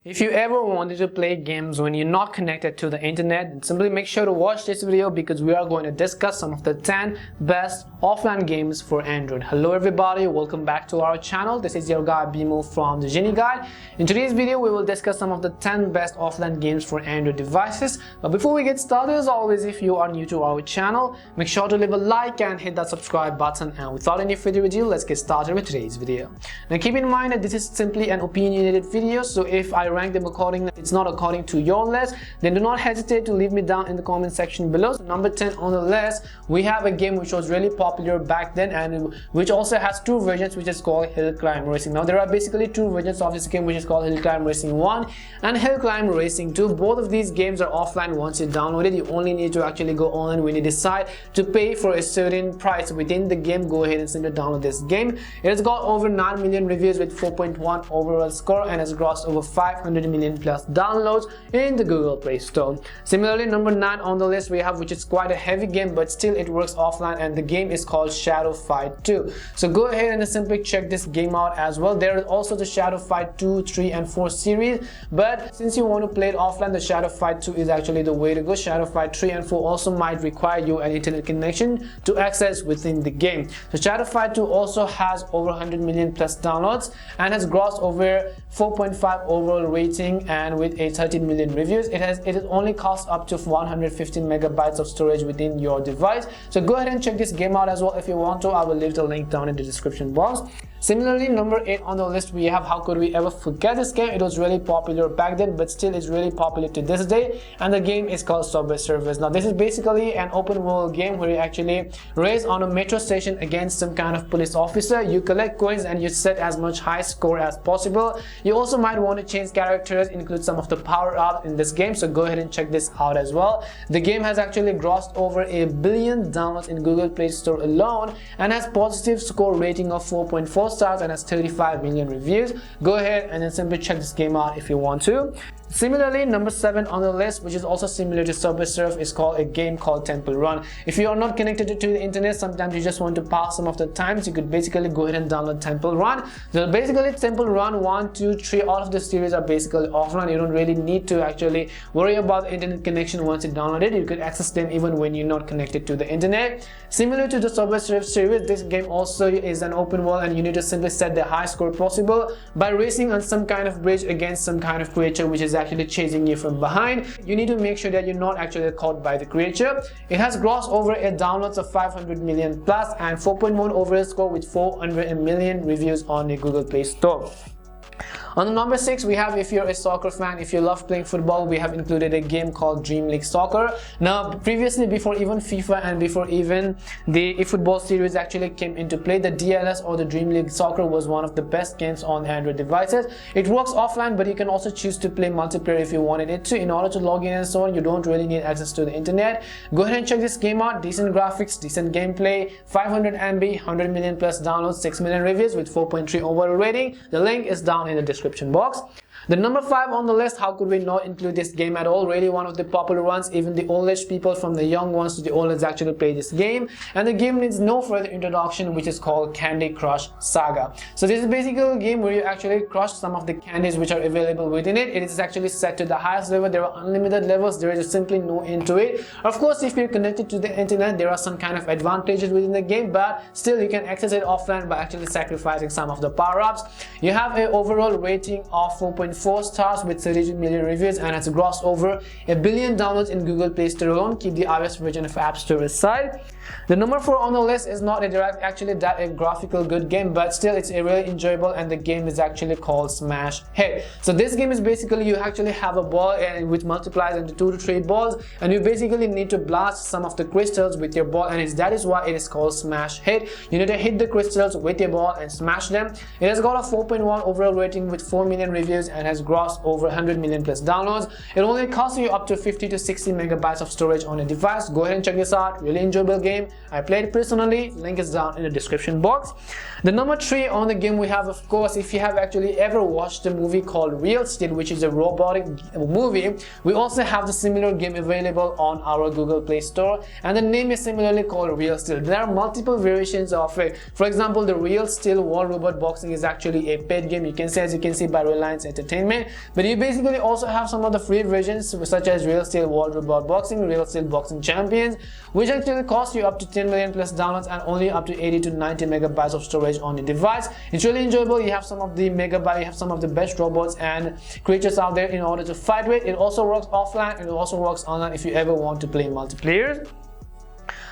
If you ever wanted to play games when you're not connected to the internet, then simply make sure to watch this video because we are going to discuss some of the 10 best offline games for Android. Hello everybody, welcome back to our channel. This is your guy Bimo from the Genie Guide. In today's video, we will discuss some of the 10 best offline games for Android devices. But before we get started, as always, if you are new to our channel, make sure to leave a like and hit that subscribe button. And without any further ado, let's get started with today's video. Now keep in mind that this is simply an opinionated video, so if I rank them accordingly, it's not according to your list, then do not hesitate to leave me down in the comment section below. So number 10 on the list, we have a game which was really popular back then and which also has two versions, which is called Hill Climb Racing. Now there are basically two versions of this game, which is called Hill Climb Racing 1 and Hill Climb Racing 2. Both of these games are offline. Once you download it, you only need to actually go online when you decide to pay for a certain price within the game. Go ahead and simply download this game. It has got over 9 million reviews with 4.1 overall score and has grossed over 500 million plus downloads in the Google Play Store. Similarly, number 9 on the list we have, which is quite a heavy game, but still it works offline, and the game is called Shadow Fight 2. So go ahead and simply check this game out as well. There is also the Shadow Fight 2, 3 and 4 series, but since you want to play it offline, the Shadow Fight 2 is actually the way to go. Shadow Fight 3 and 4 also might require you an internet connection to access within the game. So Shadow Fight 2 also has over 100 million plus downloads and has grossed over 4.5 overall rating, and with a 13 million reviews. It only costs up to 115 megabytes of storage within your device. So go ahead and check this game out as well if you want to. I will leave the link down in the description box. Similarly, number 8 on the list we have How Could We Ever Forget This Game. It was really popular back then, but still is really popular to this day, and the game is called Subway Surfers. Now this is basically an open world game where you actually race on a metro station against some kind of police officer. You collect coins and you set as much high score as possible. You also might want to change characters, include some of the power-ups in this game, so go ahead and check this out as well. The game has actually grossed over 1 billion downloads in Google Play Store alone and has positive score rating of 4.4 stars and has 35 million reviews. Go ahead and then simply check this game out if you want to. Similarly, number 7 on the list, which is also similar to Subway Surf, is called a game called Temple Run. If you are not connected to the internet, sometimes you just want to pass some of the times, you could basically go ahead and download Temple Run. So basically Temple Run 1, 2, 3, all of the series are basically offline. You don't really need to actually worry about the internet connection once you download it. You could access them even when you're not connected to the internet. Similar to the Subway Surf series, this game also is an open world, and you need to simply set the high score possible by racing on some kind of bridge against some kind of creature which is actually chasing you from behind. You need to make sure that you're not actually caught by the creature. It has grossed over a downloads of 500 million plus and 4.1 overall score with 400 million reviews on the Google Play Store. On the number 6 we have, if you're a soccer fan, if you love playing football, we have included a game called Dream League Soccer. Now previously, before even FIFA and before even the eFootball series actually came into play, the DLS or the Dream League Soccer was one of the best games on Android devices. It works offline, but you can also choose to play multiplayer if you wanted it to. In order to log in and so on, you don't really need access to the internet. Go ahead and check this game out. Decent graphics, decent gameplay, 500 MB, 100 million plus downloads, 6 million reviews with 4.3 overall rating. The link is down in the description box. The number 5 on the list, how could we not include this game at all? Really one of the popular ones. Even the oldest people, from the young ones to the oldest, actually play this game, and the game needs no further introduction, which is called Candy Crush Saga. So this is basically a game where you actually crush some of the candies which are available within it. It is actually set to the highest level. There are unlimited levels. There is simply no end to it. Of course, if you're connected to the internet, there are some kind of advantages within the game, but still you can access it offline by actually sacrificing some of the power-ups. You have an overall rating of 4.4 stars with 32 million reviews and has grossed over 1 billion downloads in Google Play Store alone. Keep the iOS version of App Store aside. The number 4 on the list is not a graphical good game, but still it's a really enjoyable, and the game is actually called Smash Hit. So this game is basically, you actually have a ball and which multiplies into 2 to 3 balls, and you basically need to blast some of the crystals with your ball, and that is why it is called Smash Hit. You need to hit the crystals with your ball and smash them. It has got a 4.1 overall rating with 4 million reviews and has grossed over 100 million plus downloads. It only costs you up to 50 to 60 megabytes of storage on a device. Go ahead and check this out. Really enjoyable game. I played it personally. Link is down in the description box. The number 3 on the game we have, of course, if you have actually ever watched a movie called Real Steel, which is a robotic movie, we also have the similar game available on our Google Play Store, and the name is similarly called Real Steel. There are multiple variations of it. For example, the Real Steel Wall Robot Boxing is actually a paid game, you can say, as you can see, by Reliance Entertainment. But you basically also have some of the free versions such as Real Steel Wall Robot Boxing, Real Steel Boxing Champions, which actually cost you up to 10 million plus downloads and only up to 80 to 90 megabytes of storage on your device. It's really enjoyable. You have some of the megabyte, you have some of the best robots and creatures out there in order to fight with. It also works offline and it also works online if you ever want to play multiplayer.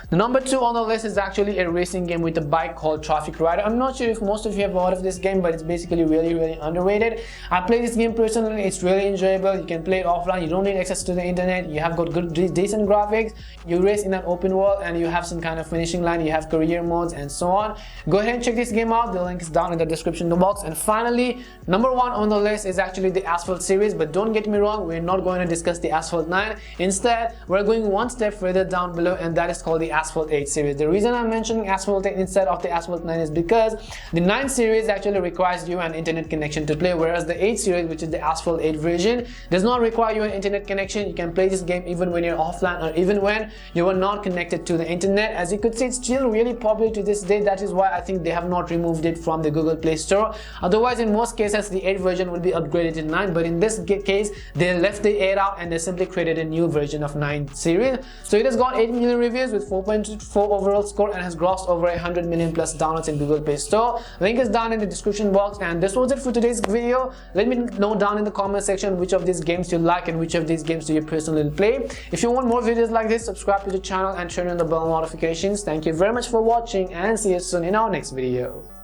The number 2 on the list is actually a racing game with a bike called Traffic Rider. I'm not sure if most of you have heard of this game, but it's basically really underrated. I play this game personally. It's really enjoyable. You can play it offline. You don't need access to the internet. You have got good, decent graphics. You race in an open world and you have some kind of finishing line. You have career modes and so on. Go ahead and check this game out. The link is down in the description box. And finally, number 1 on the list is actually the Asphalt series. But don't get me wrong, we're not going to discuss the Asphalt 9. Instead, we're going one step further down below, and that is called the Asphalt 8 series. The reason I'm mentioning Asphalt 8 instead of the Asphalt 9 is because the 9 series actually requires you an internet connection to play, whereas the 8 series, which is the Asphalt 8 version, does not require you an internet connection. You can play this game even when you're offline or even when you are not connected to the internet. As you could see, it's still really popular to this day. That is why I think they have not removed it from the Google Play Store. Otherwise, in most cases, the 8 version will be upgraded to 9, but in this case, they left the 8 out and they simply created a new version of 9 series. So it has got 8 million reviews with 4.4 overall score and has grossed over 100 million plus downloads in Google Play Store. Link is down in the description box. And this was it for today's video. Let me know down in the comment section which of these games you like and which of these games do you personally play. If you want more videos like this, subscribe to the channel and turn on the bell notifications. Thank you very much for watching and see you soon in our next video.